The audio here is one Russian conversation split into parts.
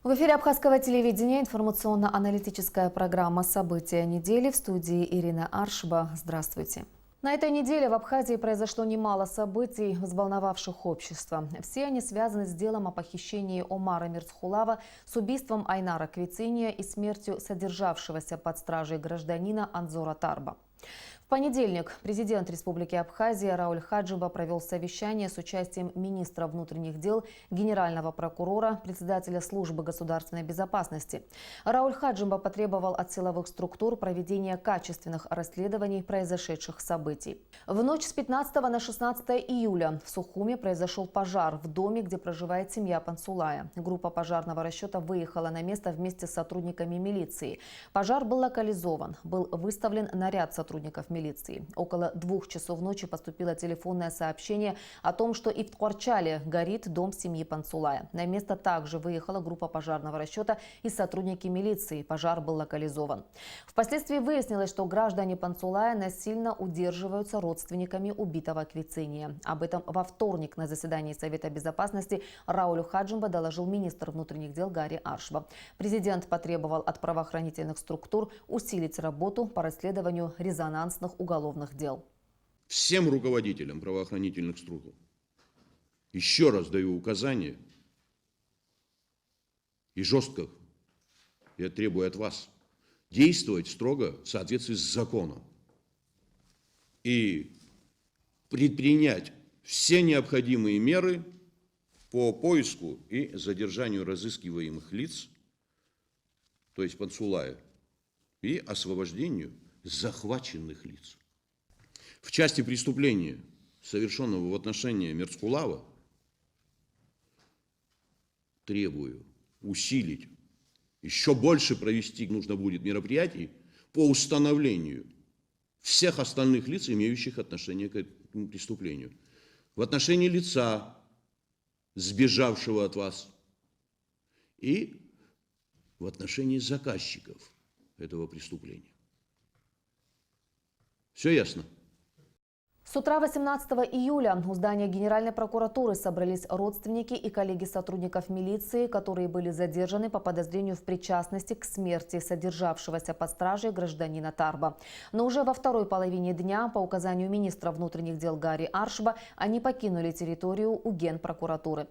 В эфире Абхазского телевидения информационно-аналитическая программа «События недели». В студии Ирина Аршба. Здравствуйте. На этой неделе в Абхазии произошло немало событий, взволновавших общество. Все они связаны с делом о похищении Омара Мирзхулава, с убийством Айнара Квициния и смертью содержавшегося под стражей гражданина Анзора Тарба. В понедельник президент Республики Абхазия Рауль Хаджимба провел совещание с участием министра внутренних дел, генерального прокурора, председателя службы государственной безопасности. Рауль Хаджимба потребовал от силовых структур проведения качественных расследований произошедших событий. В ночь с 15 на 16 июля в Сухуме произошел пожар в доме, где проживает семья Пансулая. Группа пожарного расчета выехала на место вместе с сотрудниками милиции. Пожар был локализован, был выставлен наряд сотрудников милиции. Около 2 часов ночи поступило телефонное сообщение о том, что и в Ткварчале горит дом семьи Пансулая. На место также выехала группа пожарного расчета и сотрудники милиции. Пожар был локализован. Впоследствии выяснилось, что граждане Пансулая насильно удерживаются родственниками убитого Квициния. Об этом во вторник на заседании Совета безопасности Раулю Хаджимба доложил министр внутренних дел Гари Аршба. Президент потребовал от правоохранительных структур усилить работу по расследованию резонансных уголовных дел. Всем руководителям правоохранительных структур еще раз даю указания и жестко я требую от вас действовать строго в соответствии с законом и предпринять все необходимые меры по поиску и задержанию разыскиваемых лиц, то есть Пансулая, и освобождению захваченных лиц. В части преступления, совершенного в отношении Мирзхулава, требую усилить, еще больше провести нужно будет мероприятий по установлению всех остальных лиц, имеющих отношение к этому преступлению. В отношении лица, сбежавшего от вас, и в отношении заказчиков этого преступления. Все ясно? С утра 18 июля у здания Генеральной прокуратуры собрались родственники и коллеги сотрудников милиции, которые были задержаны по подозрению в причастности к смерти содержавшегося под стражей гражданина Тарба. Но уже во второй половине дня, по указанию министра внутренних дел Гари Аршба, они покинули территорию у Генпрокуратуры.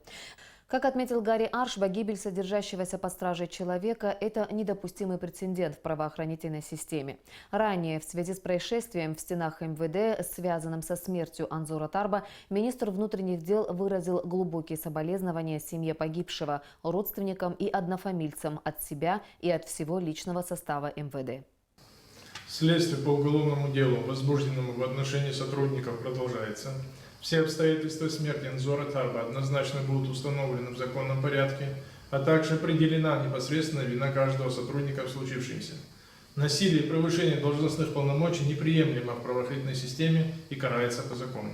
Как отметил Гари Аршба, гибель содержащегося под стражей человека – это недопустимый прецедент в правоохранительной системе. Ранее, в связи с происшествием в стенах МВД, связанным со смертью Анзора Тарба, министр внутренних дел выразил глубокие соболезнования семье погибшего, родственникам и однофамильцам от себя и от всего личного состава МВД. Следствие по уголовному делу, возбужденному в отношении сотрудников, продолжается. Все обстоятельства смерти Анзора Тарба однозначно будут установлены в законном порядке, а также определена непосредственно вина каждого сотрудника в случившемся. Насилие и превышение должностных полномочий неприемлемо в правоохранительной системе и карается по закону.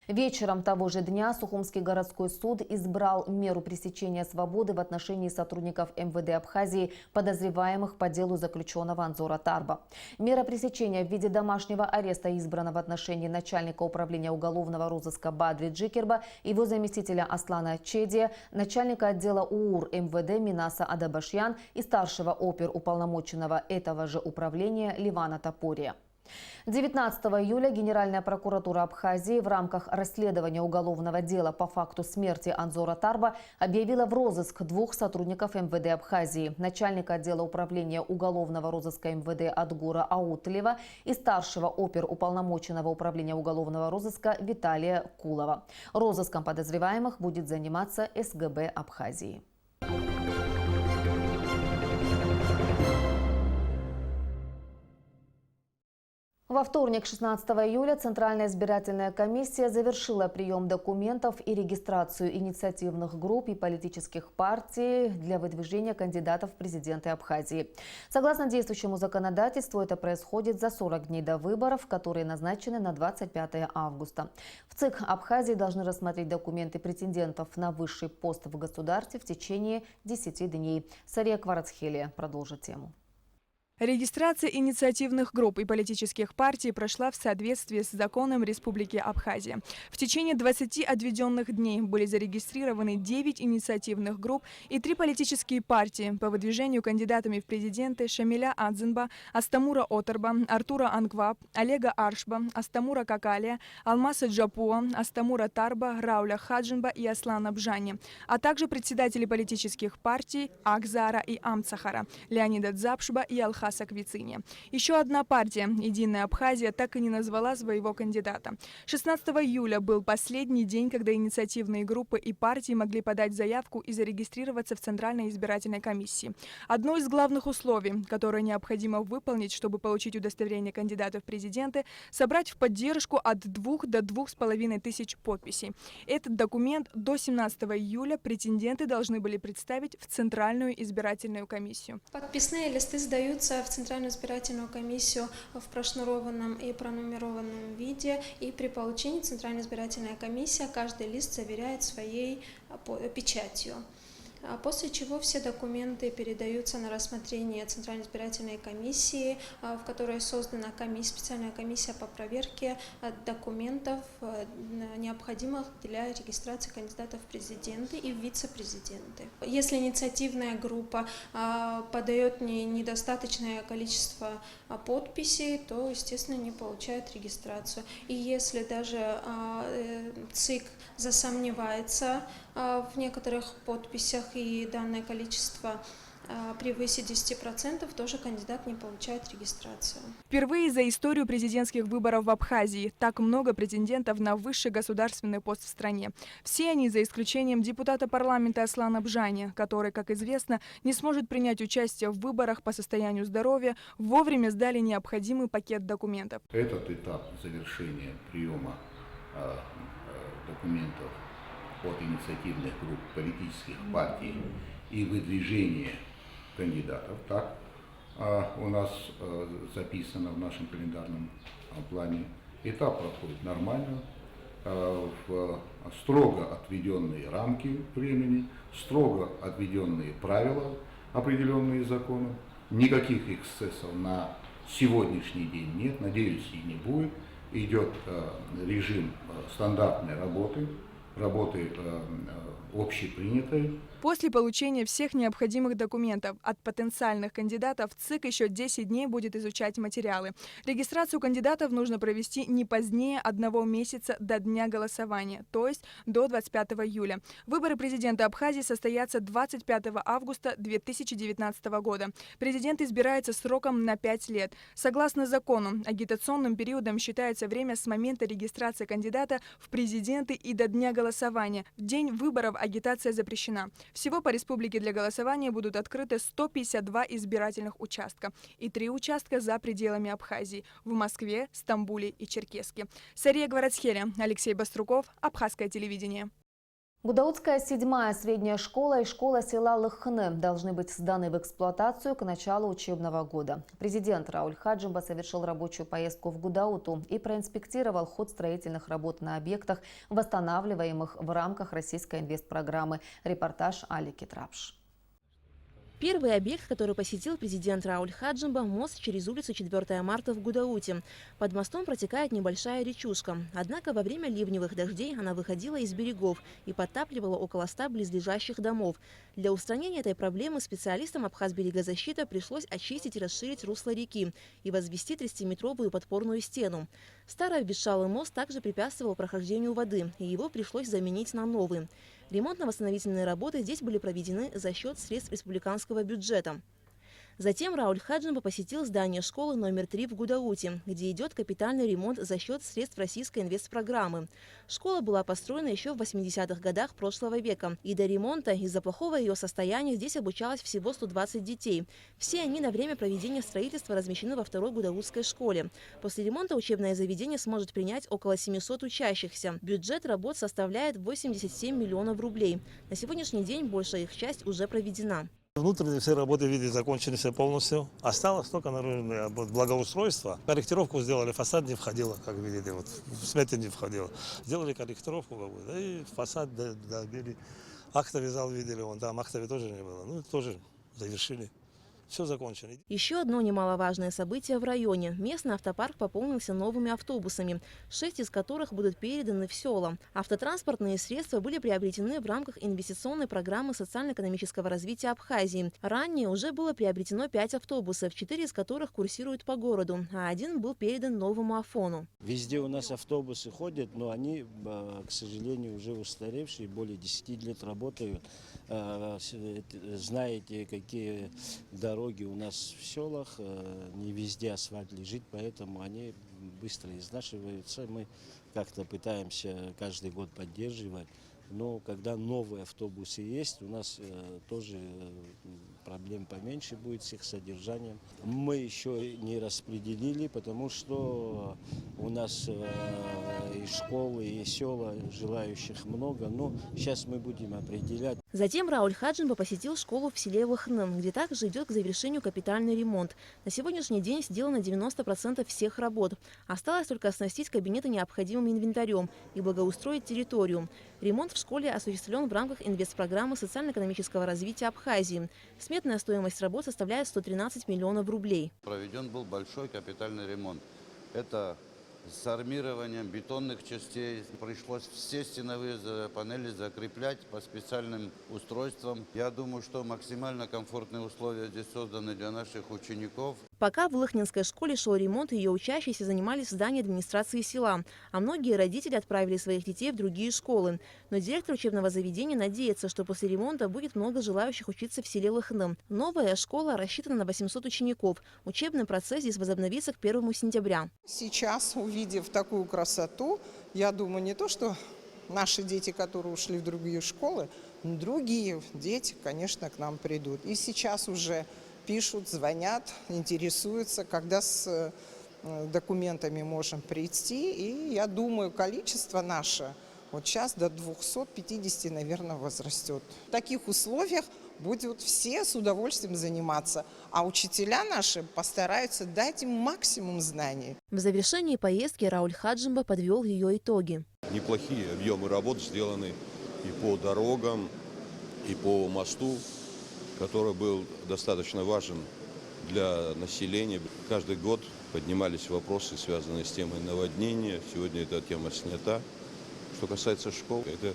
Вечером того же дня Сухумский городской суд избрал меру пресечения свободы в отношении сотрудников МВД Абхазии, подозреваемых по делу заключенного Анзора Тарба. Мера пресечения в виде домашнего ареста избрана в отношении начальника управления уголовного розыска Бадри Джикерба, его заместителя Аслана Чедия, начальника отдела УУР МВД Минаса Адабашьян и старшего оперуполномоченного этого же управления Ливана Топория. 19 июля Генеральная прокуратура Абхазии в рамках расследования уголовного дела по факту смерти Анзора Тарба объявила в розыск 2 сотрудников МВД Абхазии – начальника отдела управления уголовного розыска МВД Адгура Аутлева и старшего оперуполномоченного управления уголовного розыска Виталия Кулова. Розыском подозреваемых будет заниматься СГБ Абхазии. Во вторник, 16 июля, Центральная избирательная комиссия завершила прием документов и регистрацию инициативных групп и политических партий для выдвижения кандидатов в президенты Абхазии. Согласно действующему законодательству, это происходит за 40 дней до выборов, которые назначены на 25 августа. В ЦИК Абхазии должны рассмотреть документы претендентов на высший пост в государстве в течение 10 дней. Сария Кварацхелия продолжит тему. Регистрация инициативных групп и политических партий прошла в соответствии с законом Республики Абхазия. В течение 20 отведенных дней были зарегистрированы 9 инициативных групп и 3 политические партии по выдвижению кандидатами в президенты Шамиля Адзинба, Астамура Отарба, Артура Ангваб, Олега Аршба, Астамура Какалия, Алмаса Джапуа, Астамура Тарба, Рауля Хаджинба и Аслана Бжани, а также председатели политических партий Акзара и Амцахара, Леонида Дзапшба и Алхаса Квицини. Еще одна партия, Единая Абхазия, так и не назвала своего кандидата. 16 июля был последний день, когда инициативные группы и партии могли подать заявку и зарегистрироваться в Центральной избирательной комиссии. Одно из главных условий, которое необходимо выполнить, чтобы получить удостоверение кандидата в президенты, собрать в поддержку от 2 до 2,5 тысяч подписей. Этот документ до 17 июля претенденты должны были представить в Центральную избирательную комиссию. Подписные листы сдаются в Центральную избирательную комиссию в прошнурованном и пронумерованном виде, и при получении Центральная избирательная комиссия каждый лист заверяет своей печатью. После чего все документы передаются на рассмотрение Центральной избирательной комиссии, в которой создана специальная комиссия по проверке документов, необходимых для регистрации кандидатов в президенты и в вице-президенты. Если инициативная группа подает недостаточное количество подписей, то, естественно, не получает регистрацию. И если даже ЦИК засомневается в некоторых подписях и данное количество превысит 10%, тоже кандидат не получает регистрацию. Впервые за историю президентских выборов в Абхазии так много претендентов на высший государственный пост в стране. Все они, за исключением депутата парламента Аслана Бжани, который, как известно, не сможет принять участие в выборах по состоянию здоровья, вовремя сдали необходимый пакет документов. Этот этап завершения приема документов от инициативных групп политических партий и выдвижения кандидатов, так у нас записано в нашем календарном плане. Этап проходит нормально, в строго отведенные рамки времени, строго отведенные правила, определенные законом. Никаких эксцессов на сегодняшний день нет, надеюсь, и не будет. Идет режим стандартной работы общепринятой. После получения всех необходимых документов от потенциальных кандидатов ЦИК еще 10 дней будет изучать материалы. Регистрацию кандидатов нужно провести не позднее 1 месяца до дня голосования, то есть до 25 июля. Выборы президента Абхазии состоятся 25 августа 2019 года. Президент избирается сроком на 5 лет. Согласно закону, агитационным периодом считается время с момента регистрации кандидата в президенты и до дня голосования. В день выборов агитация запрещена. Всего по республике для голосования будут открыты 152 избирательных участка и 3 участка за пределами Абхазии – в Москве, Стамбуле и Черкесске. Сария Гварацхеля, Алексей Баструков, Абхазское телевидение. Гудаутская 7-я средняя школа и школа села Лыхны должны быть сданы в эксплуатацию к началу учебного года. Президент Рауль Хаджинба совершил рабочую поездку в Гудауту и проинспектировал ход строительных работ на объектах, восстанавливаемых в рамках российской инвестпрограммы. Репортаж Али Китрапш. Первый объект, который посетил президент Рауль Хаджинба – мост через улицу 4 марта в Гудауте. Под мостом протекает небольшая речушка. Однако во время ливневых дождей она выходила из берегов и подтапливала около 100 близлежащих домов. Для устранения этой проблемы специалистам Абхазберегозащита пришлось очистить и расширить русло реки и возвести 30-метровую подпорную стену. Старый обветшалый мост также препятствовал прохождению воды, и его пришлось заменить на новый. Ремонтно-восстановительные работы здесь были проведены за счет средств республиканского бюджета. Затем Рауль Хаджинба посетил здание школы номер 3 в Гудауте, где идет капитальный ремонт за счет средств российской инвестпрограммы. Школа была построена еще в 80-х годах прошлого века, и до ремонта из-за плохого ее состояния здесь обучалось всего 120 детей. Все они на время проведения строительства размещены во 2-й Гудаутской школе. После ремонта учебное заведение сможет принять около 700 учащихся. Бюджет работ составляет 87 миллионов рублей. На сегодняшний день большая их часть уже проведена. Внутренние все работы, видите, закончились полностью. Осталось только наружное благоустройство. Корректировку сделали, фасад не входило, как видите, вот в смете не входило. Сделали корректировку, да и фасад добили. Актовый зал видели, вон там актовый тоже не было. Ну, тоже завершили. Все закончено. Еще одно немаловажное событие в районе. Местный автопарк пополнился новыми автобусами, 6 из которых будут переданы в села. Автотранспортные средства были приобретены в рамках инвестиционной программы социально-экономического развития Абхазии. Ранее уже было приобретено 5 автобусов, 4 из которых курсируют по городу, а один был передан новому Афону. Везде у нас автобусы ходят, но они, к сожалению, уже устаревшие, более 10 лет работают. Знаете, какие дороги у нас в селах, не везде асфальт лежит, поэтому они быстро изнашиваются. Мы как-то пытаемся каждый год поддерживать. Но когда новые автобусы есть, у нас тоже проблем поменьше будет с их содержанием. Мы еще не распределили, потому что у нас и школы, и села желающих много, но сейчас мы будем определять. Затем Рауль Хаджимба посетил школу в селе Лыхны, где также идет к завершению капитальный ремонт. На сегодняшний день сделано 90% всех работ. Осталось только оснастить кабинеты необходимым инвентарем и благоустроить территорию. Ремонт в школе осуществлен в рамках инвестпрограммы социально-экономического развития Абхазии. Сметная стоимость работ составляет 113 миллионов рублей. Проведен был большой капитальный ремонт. Это с армированием бетонных частей. Пришлось все стеновые панели закреплять по специальным устройствам. Я думаю, что максимально комфортные условия здесь созданы для наших учеников. Пока в Лыхнинской школе шел ремонт, ее учащиеся занимались в здании администрации села, а многие родители отправили своих детей в другие школы. Но директор учебного заведения надеется, что после ремонта будет много желающих учиться в селе Лыхны. Новая школа рассчитана на 800 учеников. Учебный процесс здесь возобновится к 1 сентября. Сейчас, увидев такую красоту, я думаю, не то, что наши дети, которые ушли в другие школы, другие дети, конечно, к нам придут. И сейчас уже пишут, звонят, интересуются, когда с документами можем прийти. И я думаю, количество наше вот сейчас до 250, наверное, возрастет. В таких условиях будут все с удовольствием заниматься, а учителя наши постараются дать им максимум знаний. В завершении поездки Рауль Хаджимба подвел ее итоги. Неплохие объемы работ сделаны и по дорогам, и по мосту, который был достаточно важен для населения. Каждый год поднимались вопросы, связанные с темой наводнения. Сегодня эта тема снята. Что касается школ, это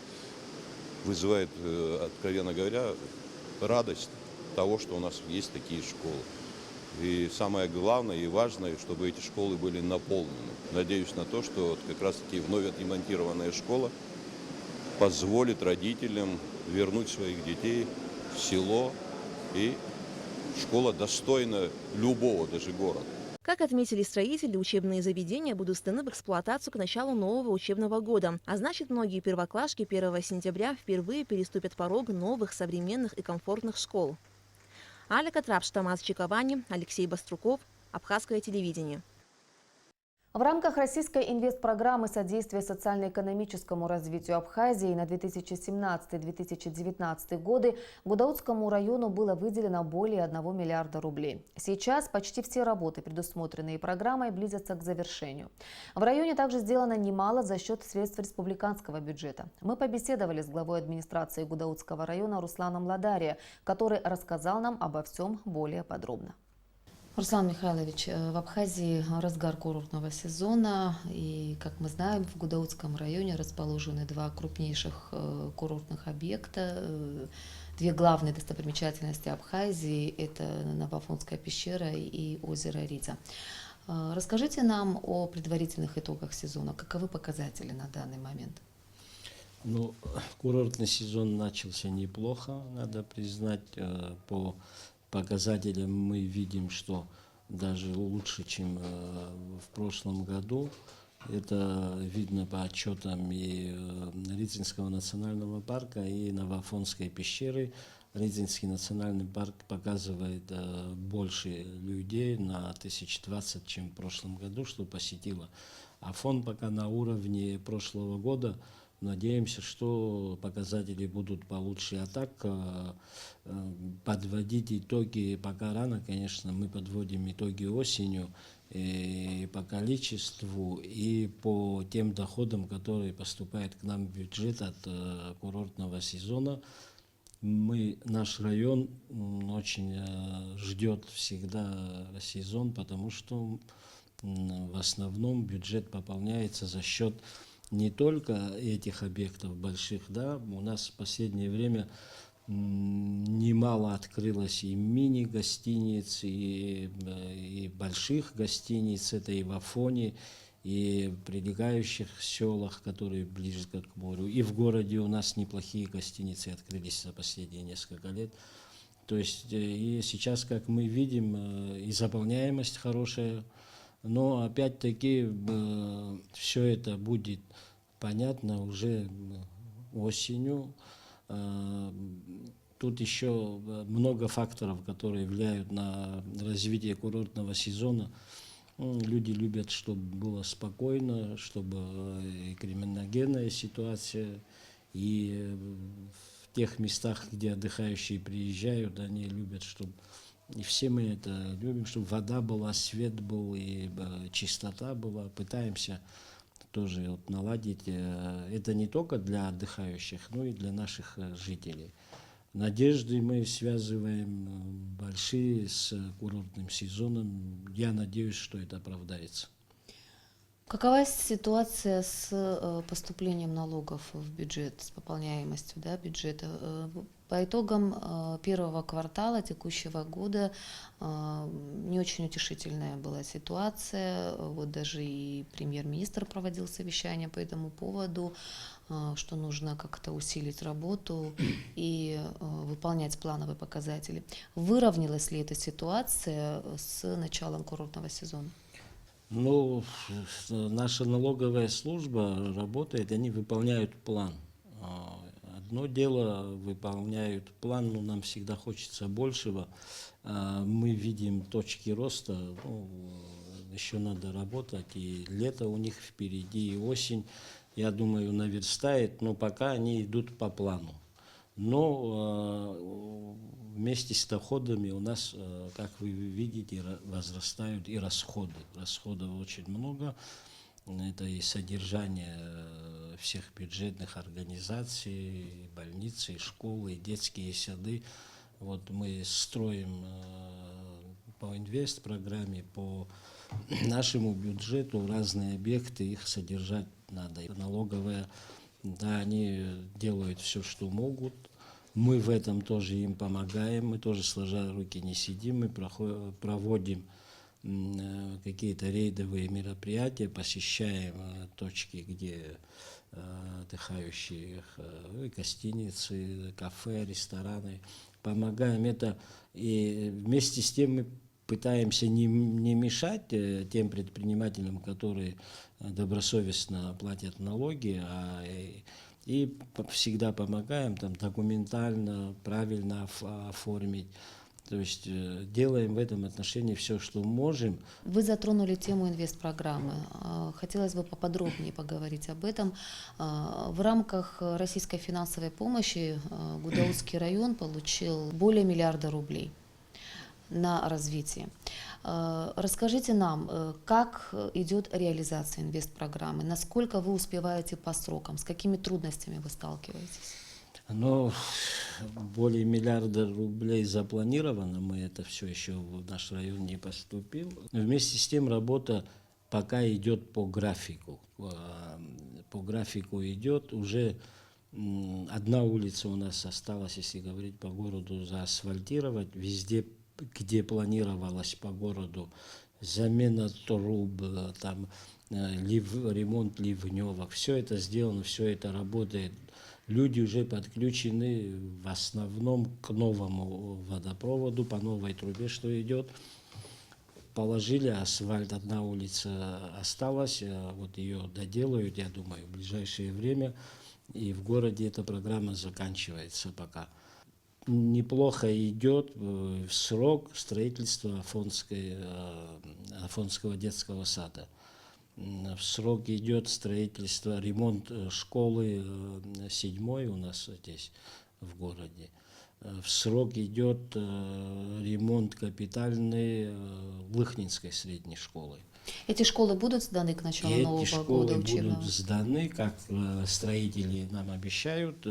вызывает, откровенно говоря, радость того, что у нас есть такие школы. И самое главное и важное, чтобы эти школы были наполнены. Надеюсь на то, что как раз-таки вновь отремонтированная школа позволит родителям вернуть своих детей в село, и школа достойна любого даже города. Как отметили строители, учебные заведения будут сданы в эксплуатацию к началу нового учебного года. А значит, многие первоклашки 1 сентября впервые переступят порог новых, современных и комфортных школ. Аля Катрапш, Тамас Чиковани, Алексей Баструков, Абхазское телевидение. В рамках российской инвестпрограммы содействия социально-экономическому развитию Абхазии на 2017-2019 годы Гудаутскому району было выделено более 1 миллиарда рублей. Сейчас почти все работы, предусмотренные программой, близятся к завершению. В районе также сделано немало за счет средств республиканского бюджета. Мы побеседовали с главой администрации Гудаутского района Русланом Ладария, который рассказал нам обо всем более подробно. Руслан Михайлович, в Абхазии разгар курортного сезона, и, как мы знаем, в Гудаутском районе расположены 2 крупнейших курортных объекта, 2 главные достопримечательности Абхазии – это Новоафонская пещера и озеро Ридза. Расскажите нам о предварительных итогах сезона. Каковы показатели на данный момент? Ну, курортный сезон начался неплохо, надо признать, по показателям мы видим, что даже лучше, чем в прошлом году. Это видно по отчетам и Ридзинского национального парка, и Новоафонской пещеры. Ридзинский национальный парк показывает больше людей на 1020, чем в прошлом году, что посетило. Афон пока на уровне прошлого года. Надеемся, что показатели будут получше. А так, подводить итоги пока рано, конечно, мы подводим итоги осенью и по количеству, и по тем доходам, которые поступают к нам в бюджет от курортного сезона. Наш район очень ждет всегда сезон, потому что в основном бюджет пополняется за счет не только этих объектов больших, да, у нас в последнее время немало открылось и мини-гостиниц, и больших гостиниц, это и в Афоне, и в прилегающих селах, которые ближе к морю. И в городе у нас неплохие гостиницы открылись за последние несколько лет. То есть и сейчас, как мы видим, и заполняемость хорошая, но опять-таки все это будет понятно уже осенью. Тут еще много факторов, которые влияют на развитие курортного сезона. Люди любят, чтобы было спокойно, чтобы и криминогенная ситуация, и в тех местах, где отдыхающие приезжают, они любят, чтобы, и все мы это любим, чтобы вода была, свет был, и чистота была. Пытаемся тоже вот наладить. Это не только для отдыхающих, но и для наших жителей. Надежды мы связываем большие с курортным сезоном. Я надеюсь, что это оправдается. Какова ситуация с поступлением налогов в бюджет, с пополняемостью, да, бюджета? По итогам первого квартала текущего года не очень утешительная была ситуация. Вот даже и премьер-министр проводил совещание по этому поводу, что нужно как-то усилить работу и выполнять плановые показатели. Выровнялась ли эта ситуация с началом курортного сезона? Ну, наша налоговая служба работает, они выполняют план. Одно дело, выполняют план, но нам всегда хочется большего. Мы видим точки роста, еще надо работать, и лето у них впереди, и осень, я думаю, наверстает, но пока они идут по плану. Но вместе с доходами у нас, как вы видите, возрастают и расходы. Расходов очень много. Это и содержание всех бюджетных организаций, и больницы, и школы, и детские сады. Вот мы строим по инвест-программе, по нашему бюджету разные объекты, их содержать надо. И налоговая, да, они делают все, что могут. Мы в этом тоже им помогаем, мы тоже сложа руки не сидим, мы проводим какие-то рейдовые мероприятия, посещаем точки, где отдыхающие, гостиницы, кафе, рестораны, помогаем это. И вместе с тем мы пытаемся не мешать тем предпринимателям, которые добросовестно платят налоги, и всегда помогаем там документально, правильно оформить. То есть делаем в этом отношении все, что можем. Вы затронули тему инвестпрограммы. Хотелось бы поподробнее поговорить об этом. В рамках российской финансовой помощи Гудаутский район получил более миллиарда рублей на развитие. Расскажите нам, как идет реализация инвестпрограммы, насколько вы успеваете по срокам, с какими трудностями вы сталкиваетесь? Но более миллиарда рублей запланировано, мы это все еще в наш район не поступил. Вместе с тем работа пока идет по графику. По графику идет, уже одна улица у нас осталась, если говорить по городу, заасфальтировать. Везде, где планировалось по городу, замена труб, там, ремонт ливневок, все это сделано, все это работает. Люди уже подключены в основном к новому водопроводу, по новой трубе, что идет. Положили асфальт, одна улица осталась, вот ее доделают, я думаю, в ближайшее время. И в городе эта программа заканчивается пока. Неплохо идет в срок строительства Афонского детского сада. В срок идет строительство, ремонт школы 7-й у нас здесь в городе. В срок идет ремонт капитальный Лыхнинской средней школы. Эти школы будут сданы к началу нового года учебного? Эти школы будут сданы, как строители нам обещают.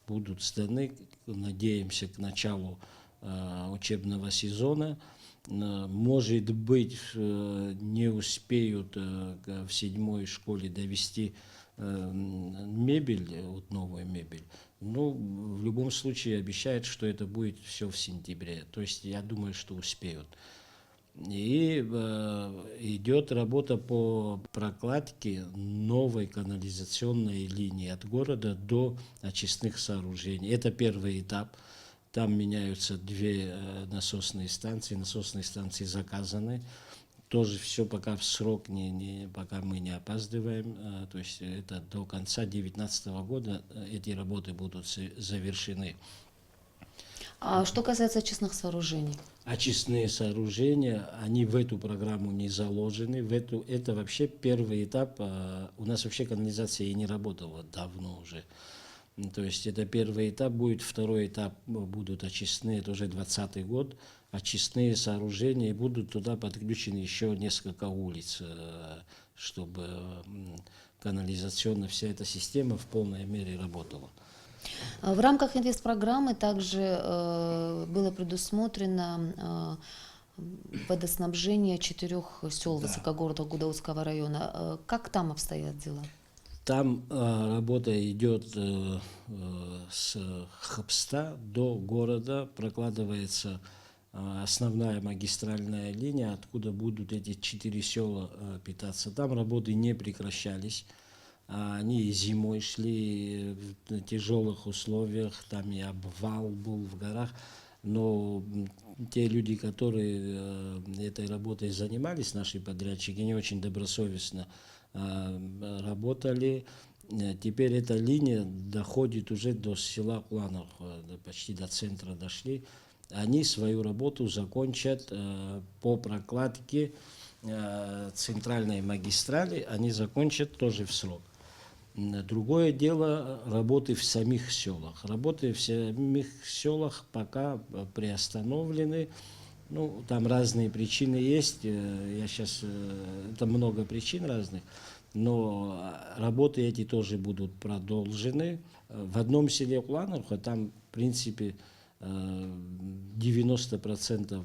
будут сданы, надеемся, к началу учебного сезона. Может быть, не успеют в 7-й школе довести мебель, вот новую мебель. Но в любом случае обещают, что это будет все в сентябре. То есть я думаю, что успеют. И идет работа по прокладке новой канализационной линии от города до очистных сооружений. Это первый этап. Там меняются 2 насосные станции заказаны. Тоже все пока в срок, пока мы не опаздываем. То есть это до конца 2019 года эти работы будут завершены. А что касается очистных сооружений? Очистные сооружения, они в эту программу не заложены. Это вообще первый этап. У нас вообще канализация и не работала давно уже. То есть это первый этап будет, второй этап будут очистные, это уже 2020 год. Очистные сооружения, и будут туда подключены еще несколько улиц, чтобы канализационная вся эта система в полной мере работала. В рамках инвестпрограммы также было предусмотрено водоснабжение 4 сел высокогорного Гудаутского района. Как там обстоят дела? Там работа идет с Хабста до города, прокладывается основная магистральная линия, откуда будут эти 4 села питаться. Там работы не прекращались. Они и зимой шли в тяжелых условиях, там и обвал был в горах. Но те люди, которые этой работой занимались, наши подрядчики, они очень добросовестно работали. Теперь эта линия доходит уже до села Куланов, почти до центра дошли. Они свою работу закончат по прокладке центральной магистрали, они закончат тоже в срок. Другое дело работы в самих селах. Работы в самих селах пока приостановлены. Ну, там разные причины есть. Я сейчас, это много причин разных. Но работы эти тоже будут продолжены. В одном селе Кулановка там, в принципе, 90%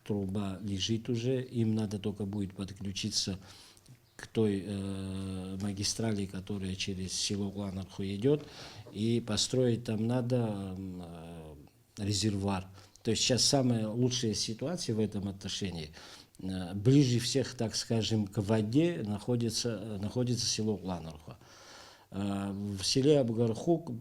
труба лежит уже. Им надо только будет подключиться к той магистрали, которая через село Кулановку идет, и построить там надо резервуар. То есть сейчас самая лучшая ситуация в этом отношении. Ближе всех, так скажем, к воде находится село Кулановка. В селе Абгархук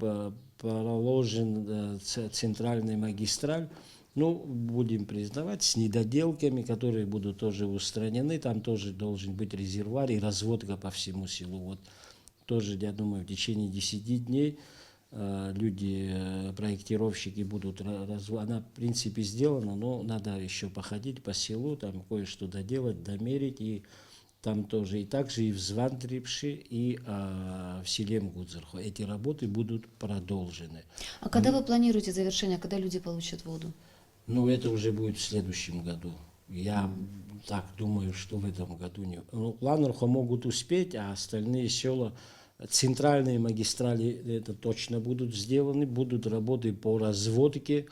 проложен центральный магистраль. Ну, будем признавать, с недоделками, которые будут тоже устранены. Там тоже должен быть резервуар и разводка по всему селу. Вот тоже, я думаю, в течение 10 дней люди, проектировщики будут она, в принципе, сделана, но надо еще походить по селу, там кое-что доделать, домерить. И там тоже и также и в Звандрипше, и в селе Мгудзерхо. Эти работы будут продолжены. А когда вы планируете завершение, когда люди получат воду? Ну, это уже будет в следующем году. Я так думаю, что в этом году не. Ну, Кулановку могут успеть, а остальные села, центральные магистрали, это точно будут сделаны, будут работы по разводке.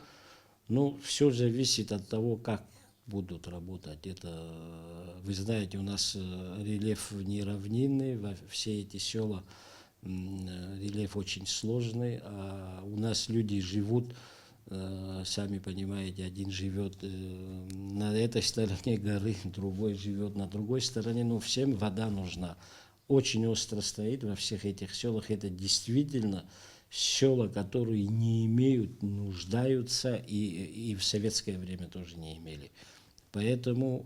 Ну, все зависит от того, как будут работать. Это, вы знаете, у нас рельеф неравнинный, все эти села, рельеф очень сложный, а у нас люди живут, сами понимаете, один живет на этой стороне горы, другой живет на другой стороне, но всем вода нужна. Очень остро стоит во всех этих селах. Это действительно села, которые не имеют, нуждаются и в советское время тоже не имели. Поэтому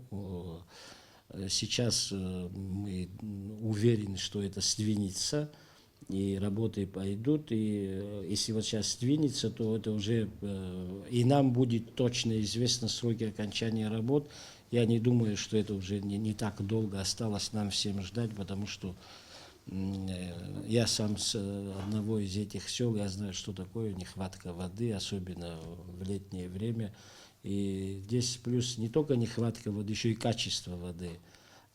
сейчас мы уверены, что это сдвинется, и работы пойдут. И если вот сейчас сдвинется, то это уже и нам будет точно известно сроки окончания работ. Я не думаю, что это уже не так долго осталось нам всем ждать, потому что я сам с одного из этих сел, я знаю, что такое нехватка воды, особенно в летнее время. И здесь плюс не только нехватка воды, еще и качество воды.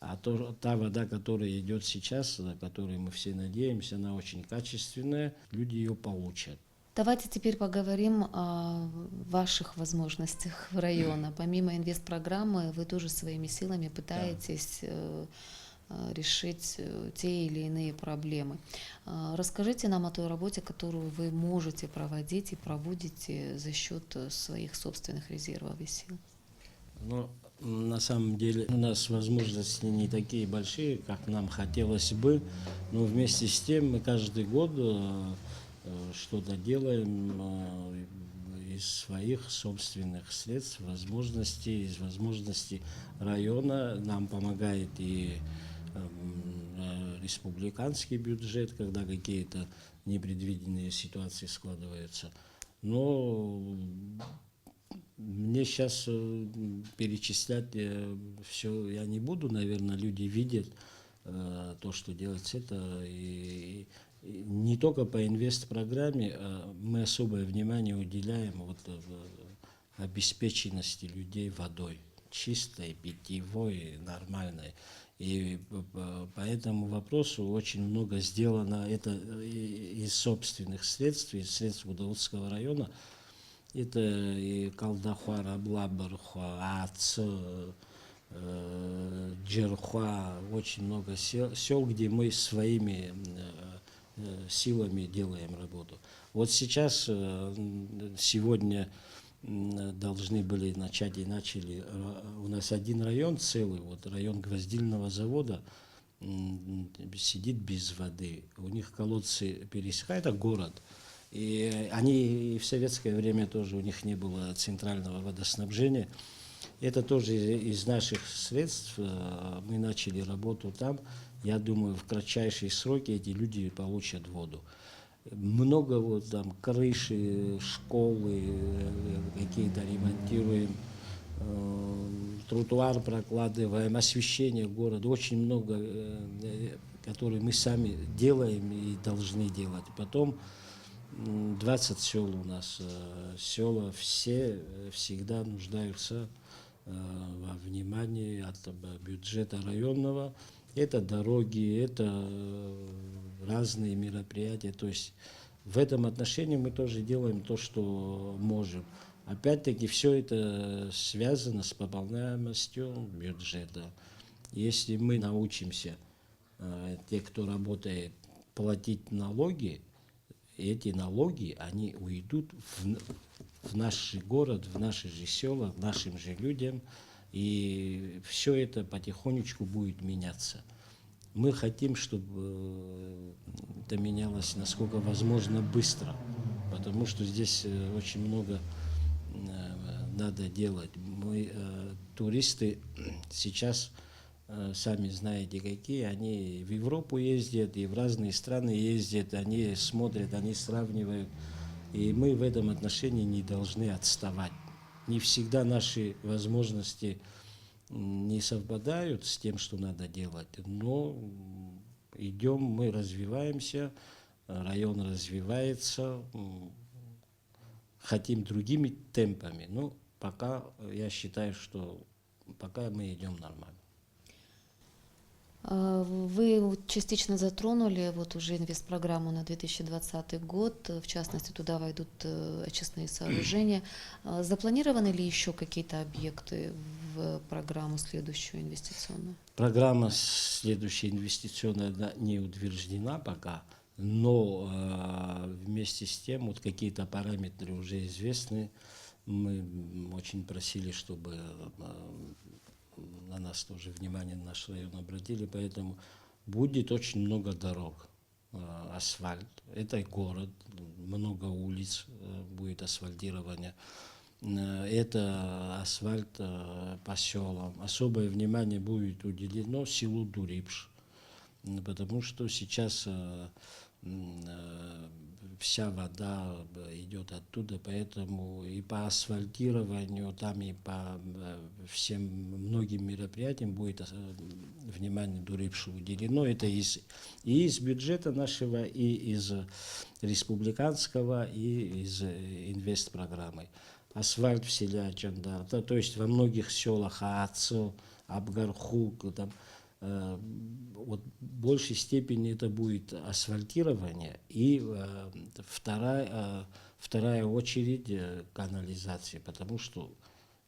А та вода, которая идет сейчас, на которую мы все надеемся, она очень качественная, люди ее получат. Давайте теперь поговорим о ваших возможностях района. Помимо инвестпрограммы, вы тоже своими силами пытаетесь решить те или иные проблемы. Расскажите нам о той работе, которую вы можете проводить и проводите за счет своих собственных резервов и сил. Ну, на самом деле у нас возможности не такие большие, как нам хотелось бы, но вместе с тем мы каждый год что-то делаем из своих собственных средств, возможностей, из возможностей района. Нам помогает и республиканский бюджет, когда какие-то непредвиденные ситуации складываются. Но мне сейчас перечислять все я не буду, наверное, люди видят то, что делается это. И не только по инвест-программе, мы особое внимание уделяем вот обеспеченности людей водой, чистой, питьевой, нормальной. И по этому вопросу очень много сделано это из собственных средств, из средств Гудаутского района. Это и Калдахуа, Раблабархуа, Ац, Джерхуа, очень много сел, где мы своими силами делаем работу. Вот сейчас, сегодня должны были начать и начали. У нас один район целый, вот район Гвоздильного завода, сидит без воды. У них колодцы пересыхают, это город. И они и в советское время тоже, у них не было центрального водоснабжения. Это тоже из наших средств. Мы начали работу там. Я думаю, в кратчайшие сроки эти люди получат воду. Много вот там крыши, школы, какие-то ремонтируем, тротуар прокладываем, освещение города. Очень много, которые мы сами делаем и должны делать. Потом 20 сел у нас. Села все всегда нуждаются во внимании от бюджета районного. Это дороги, это разные мероприятия. То есть в этом отношении мы тоже делаем то, что можем. Опять-таки все это связано с пополняемостью бюджета. Если мы научимся, те, кто работает, платить налоги, эти налоги, они уйдут в наш город, в наши же села, нашим же людям. И все это потихонечку будет меняться. Мы хотим, чтобы это менялось насколько возможно быстро, потому что здесь очень много надо делать. Мы, туристы сейчас, сами знаете какие, они в Европу ездят и в разные страны ездят, они смотрят, они сравнивают. И мы в этом отношении не должны отставать. Не всегда наши возможности не совпадают с тем, что надо делать, но идем, мы развиваемся, район развивается, хотим другими темпами, но пока я считаю, что пока мы идем нормально. Вы частично затронули вот уже инвестпрограмму на 2020 год, в частности, туда войдут очистные сооружения. Запланированы ли еще какие-то объекты в программу следующую инвестиционную? Программа следующая инвестиционная не утверждена пока, но вместе с тем вот какие-то параметры уже известны. Мы очень просили, чтобы на нас тоже внимание наш район обратили, поэтому будет очень много дорог, асфальт. Это город, много улиц будет асфальтирование. Это асфальт по селам. Особое внимание будет уделено селу Дурипш, потому что сейчас вся вода идет оттуда, поэтому и по асфальтированию, там и по всем многим мероприятиям будет внимание Дурипшу уделено. Это и из бюджета нашего, и из республиканского, и из инвестпрограммы. Асфальт в селе Ачандар, то есть во многих селах Аацо, Абгархук, там вот в большей степени это будет асфальтирование и вторая очередь канализация, потому что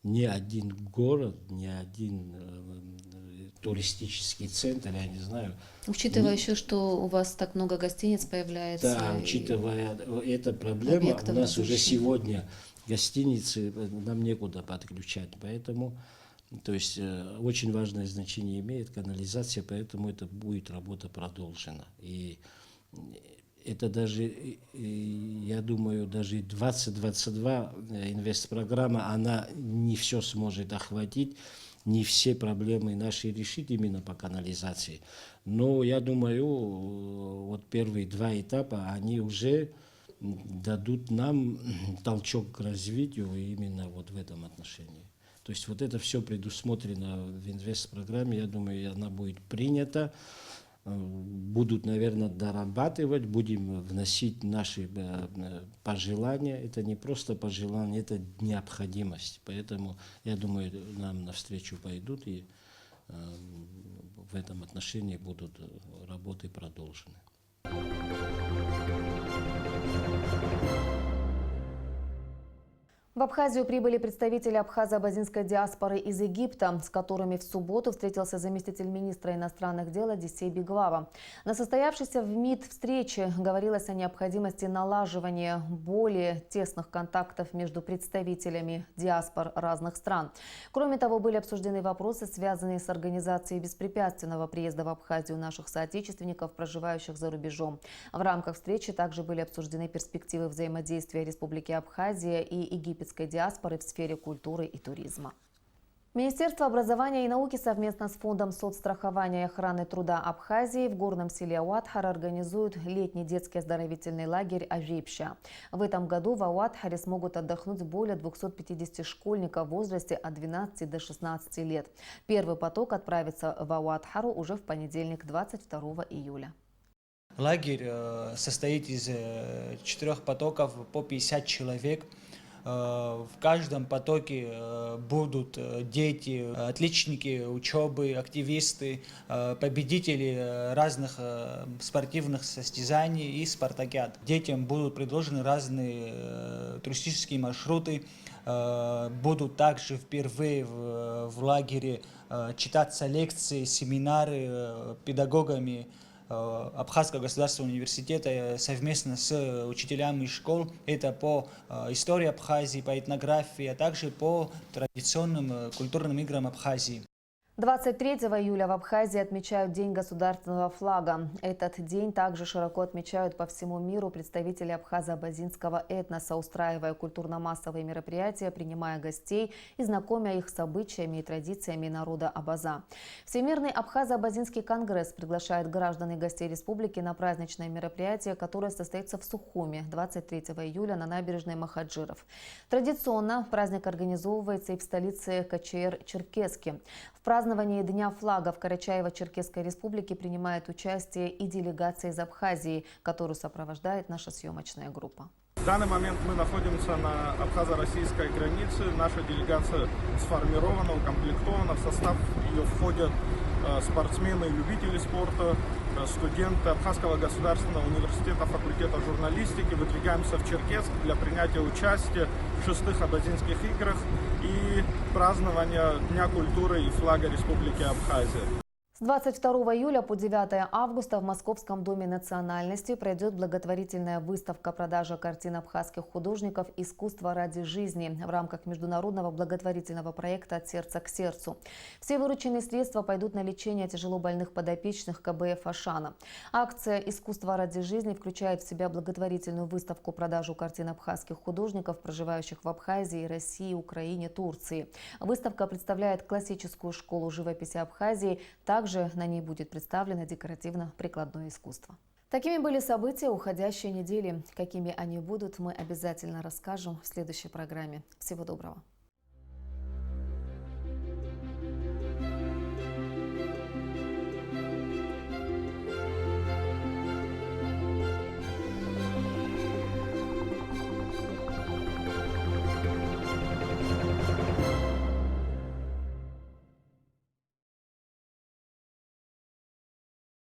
ни один город, ни один туристический центр, я не знаю. Учитывая еще, что у вас так много гостиниц появляется. Да, учитывая эту проблему, у нас уже сегодня гостиницы, нам некуда подключать, поэтому, то есть очень важное значение имеет канализация, поэтому это будет работа продолжена. И это даже, я думаю, даже 2022 инвестпрограмма, она не все сможет охватить, не все проблемы наши решить именно по канализации. Но я думаю, вот первые 2 этапа, они уже дадут нам толчок к развитию именно вот в этом отношении. То есть вот это все предусмотрено в инвестпрограмме, я думаю, она будет принята. Будут, наверное, дорабатывать, будем вносить наши пожелания. Это не просто пожелания, это необходимость. Поэтому, я думаю, нам навстречу пойдут и в этом отношении будут работы продолжены. В Абхазию прибыли представители абхазо-абазинской диаспоры из Египта, с которыми в субботу встретился заместитель министра иностранных дел Одиссей Беглава. На состоявшейся в МИД встрече говорилось о необходимости налаживания более тесных контактов между представителями диаспор разных стран. Кроме того, были обсуждены вопросы, связанные с организацией беспрепятственного приезда в Абхазию наших соотечественников, проживающих за рубежом. В рамках встречи также были обсуждены перспективы взаимодействия Республики Абхазия и египетской диаспоры в сфере культуры и туризма. Министерство образования и науки совместно с Фондом соцстрахования и охраны труда Абхазии в горном селе Ауатхар организуют летний детский оздоровительный лагерь «Ажипща». В этом году в Ауатхаре смогут отдохнуть более 250 школьников в возрасте от 12 до 16 лет. Первый поток отправится в Ауатхару уже в понедельник, 22 июля. Лагерь состоит из 4 потоков по 50 человек. В каждом потоке будут дети, отличники учебы, активисты, победители разных спортивных состязаний и спартакиад. Детям будут предложены разные туристические маршруты. Будут также впервые в лагере читаться лекции, семинары педагогами Абхазского государственного университета совместно с учителями школ. Это по истории Абхазии, по этнографии, а также по традиционным культурным играм Абхазии. 23 июля в Абхазии отмечают День государственного флага. Этот день также широко отмечают по всему миру представители абхазо-абазинского этноса, устраивая культурно-массовые мероприятия, принимая гостей и знакомя их с обычаями и традициями народа Абаза. Всемирный абхазо-абазинский конгресс приглашает граждан и гостей республики на праздничное мероприятие, которое состоится в Сухуме 23 июля на набережной Махаджиров. Традиционно праздник организовывается и в столице Качиэр-Черкесске. В праздновании Дня флага в Карачаево-Черкесской республике принимает участие и делегация из Абхазии, которую сопровождает наша съемочная группа. В данный момент мы находимся на абхазо-российской границе. Наша делегация сформирована, укомплектована. В состав ее входят спортсмены и любители спорта, студенты Абхазского государственного университета факультета журналистики. Выдвигаемся в Черкесск для принятия участия в 6-х абазинских играх и празднования Дня культуры и флага Республики Абхазия. С 22 июля по 9 августа в Московском доме национальности пройдет благотворительная выставка-продажа картин абхазских художников «Искусство ради жизни» в рамках международного благотворительного проекта «От сердца к сердцу». Все вырученные средства пойдут на лечение тяжело больных подопечных КБФ «Ашана». Акция «Искусство ради жизни» включает в себя благотворительную выставку-продажу картин абхазских художников, проживающих в Абхазии, России, Украине, Турции. Выставка представляет классическую школу живописи Абхазии. Также на ней будет представлено декоративно-прикладное искусство. Такими были события уходящей недели. Какими они будут, мы обязательно расскажем в следующей программе. Всего доброго.